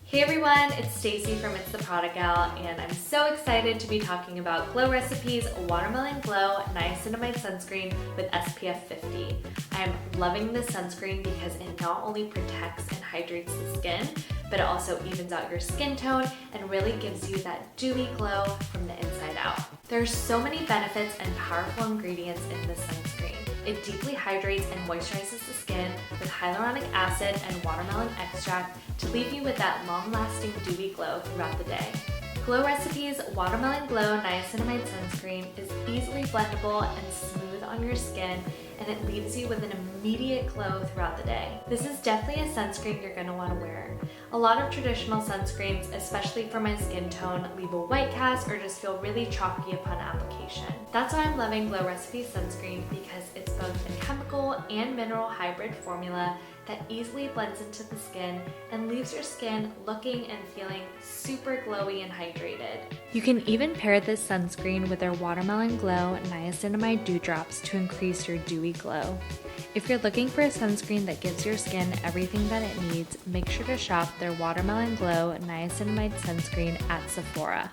Hey everyone, it's Stacy from It's the Product Gal, and I'm so excited to be talking about Glow Recipes Watermelon Glow Niacinamide Sunscreen with SPF 50. I'm loving this sunscreen because it not only protects and hydrates the skin, but it also evens out your skin tone and really gives you that dewy glow from the inside out. There are so many benefits and powerful ingredients in this sunscreen. It deeply hydrates and moisturizes the skin with hyaluronic acid and watermelon extract to leave you with that long-lasting dewy glow throughout the day. Glow Recipes Watermelon Glow Niacinamide Sunscreen is easily blendable and smooth on your skin, and it leaves you with an immediate glow throughout the day. This is definitely a sunscreen you're going to want to wear. A lot of traditional sunscreens, especially for my skin tone, leave a white cast or just feel really chalky upon application. That's why I'm loving Glow Recipes sunscreen, because it's both a chemical and mineral hybrid formula that easily blends into the skin and leaves your skin looking and feeling super glowy and hydrated. You can even pair this sunscreen with their Watermelon Glow Niacinamide Dew Drops to increase your dewy glow. If you're looking for a sunscreen that gives your skin everything that it needs, make sure to shop their Watermelon Glow Niacinamide Sunscreen at Sephora.